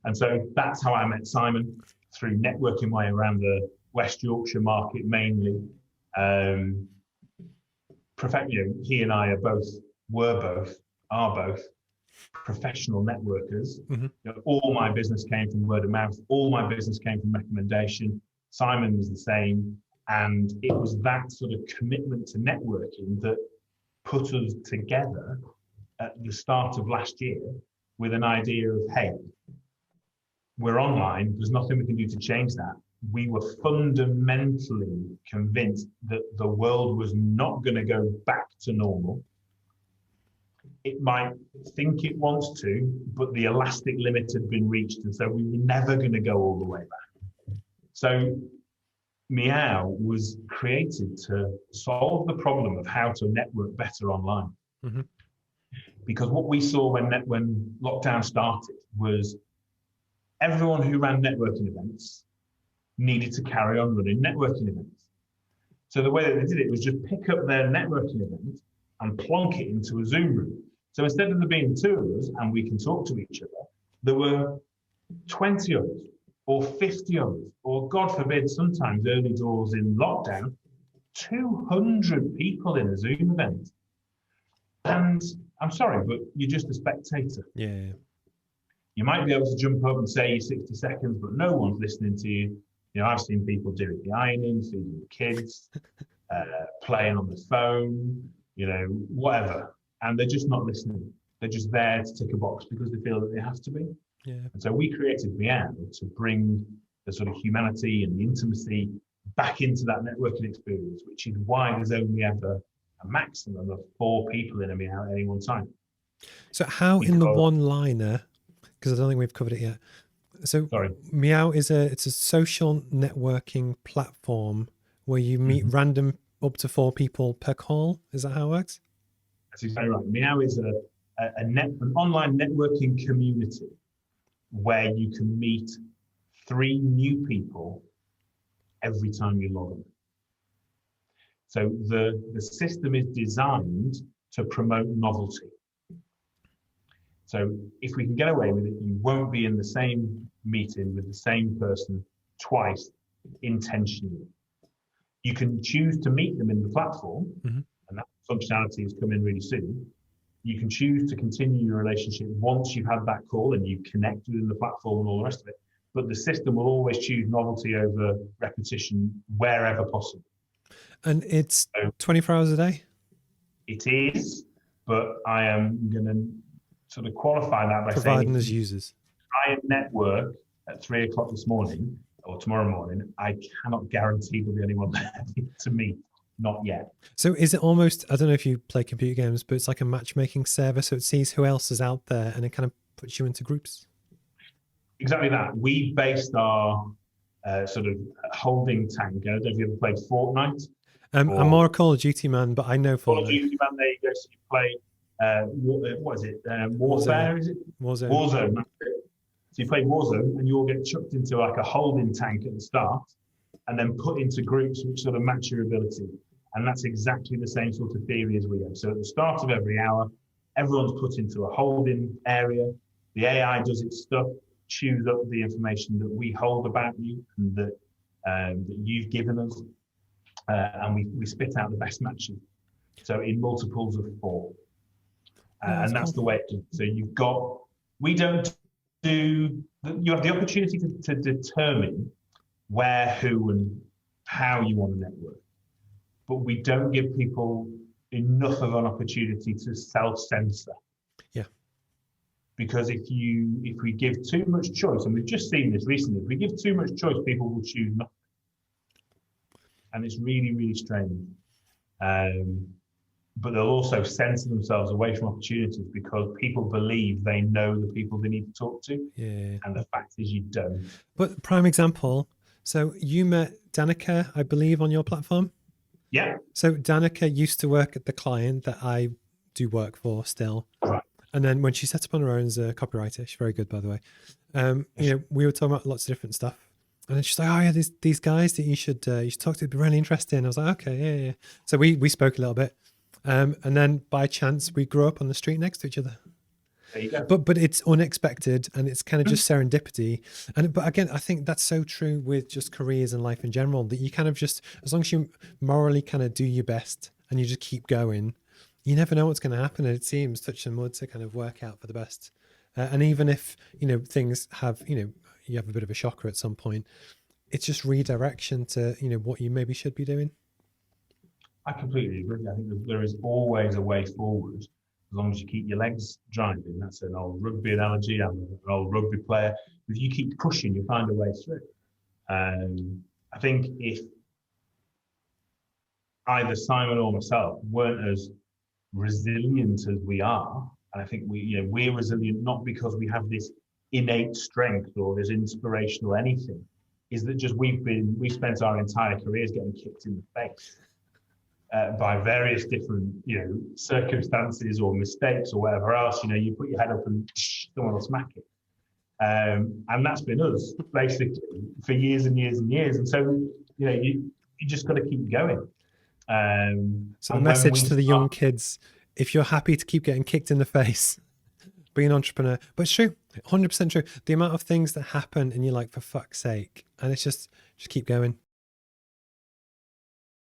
And so that's how I met Simon, through networking my way around the West Yorkshire market mainly. He and I are both professional networkers. Mm-hmm. All my business came from word of mouth. All my business came from recommendation. Simon was the same. And it was that sort of commitment to networking that put us together at the start of last year with an idea of, hey, we're online. There's nothing we can do to change that. We were fundamentally convinced that the world was not going to go back to normal. It might think it wants to, but the elastic limit had been reached. And so we were never going to go all the way back. So MEEOW was created to solve the problem of how to network better online. Mm-hmm. Because what we saw when lockdown started was everyone who ran networking events needed to carry on running networking events. So the way that they did it was just pick up their networking event and plonk it into a Zoom room. So instead of there being two of us and we can talk to each other, there were 20 of us or 50 of us, or God forbid, sometimes early doors in lockdown, 200 people in a Zoom event. And I'm sorry, but you're just a spectator. Yeah. You might be able to jump up and say your 60 seconds, but no one's listening to you. I've seen people doing the ironing, feeding the kids, playing on the phone, whatever. And they're just not listening. They're just there to tick a box because they feel that they have to be. Yeah. And so we created MEEOW to bring the sort of humanity and the intimacy back into that networking experience, which is why there's only ever a maximum of 4 people in a MEEOW at any one time. So how in the one-liner, because I don't think we've covered it yet. So MEEOW it's a social networking platform where you meet random up to 4 people per call. Is that how it works? That's exactly right. MEEOW is an online networking community where you can meet 3 new people every time you log on. So the system is designed to promote novelty. So if we can get away with it, you won't be in the same meeting with the same person twice intentionally. You can choose to meet them in the platform, and that functionality is coming really soon. You can choose to continue your relationship once you've had that call and you connect within the platform and all the rest of it. But the system will always choose novelty over repetition wherever possible. And it's 24 hours a day? It is, but I am going to sort of qualify that by providing saying, as users. Try and network at 3 o'clock this morning or tomorrow morning. I cannot guarantee there'll be anyone there to meet. Not yet. So is it almost, I don't know if you play computer games, but it's like a matchmaking server. So it sees who else is out there and it kind of puts you into groups. Exactly that. We based our sort of holding tank. I don't know if you ever played Fortnite. I'm more a Call of Duty man, but I know Fortnite. Call of Duty man, there you go. So you play, what is it? Warfare, is it? Warzone. So you play Warzone and you all get chucked into like a holding tank at the start and then put into groups which sort of match your ability. And that's exactly the same sort of theory as we have. So at the start of every hour, everyone's put into a holding area. The AI does its stuff, chews up the information that we hold about you and that you've given us. And we spit out the best matches. So in multiples of 4. And that's the way it is. So you have the opportunity to determine where, who, and how you want to network. But we don't give people enough of an opportunity to self-censor. Yeah. Because if we give too much choice, and we've just seen this recently, if we give too much choice, people will choose nothing. And it's really, really strange. But they'll also censor themselves away from opportunities because people believe they know the people they need to talk to. Yeah. And the fact is you don't. But prime example, so you met Danica, I believe, on your platform? Yeah. So Danica used to work at the client that I do work for still. Right. And then when she set up on her own as a copywriter, she's very good, by the way. We were talking about lots of different stuff. And then she's like, oh yeah, these guys that you should talk to, it'd be really interesting. I was like, okay, yeah. So we spoke a little bit. And then by chance we grew up on the street next to each other. There you go. But it's unexpected, and it's kind of just serendipity. But again, I think that's so true with just careers and life in general, that you kind of just, as long as you morally kind of do your best and you just keep going, you never know what's going to happen. And it seems touch and mud to kind of work out for the best. And even if, things have, you have a bit of a shocker at some point, it's just redirection to, what you maybe should be doing. I completely agree. I think there is always a way forward, as long as you keep your legs driving. That's an old rugby analogy. I'm an old rugby player. If you keep pushing, you find a way through. I think if either Simon or myself weren't as resilient as we are, and I think we're resilient not because we have this innate strength or this inspiration or anything, is that just we've spent our entire careers getting kicked in the face by various different circumstances or mistakes or whatever else. You put your head up and someone will smack it, and that's been us basically for years and years and years. And so you just got to keep going. So the message to the young kids: if you're happy to keep getting kicked in the face, be an entrepreneur. But it's true, 100% true. The amount of things that happen and you're like, for fuck's sake, and it's just keep going.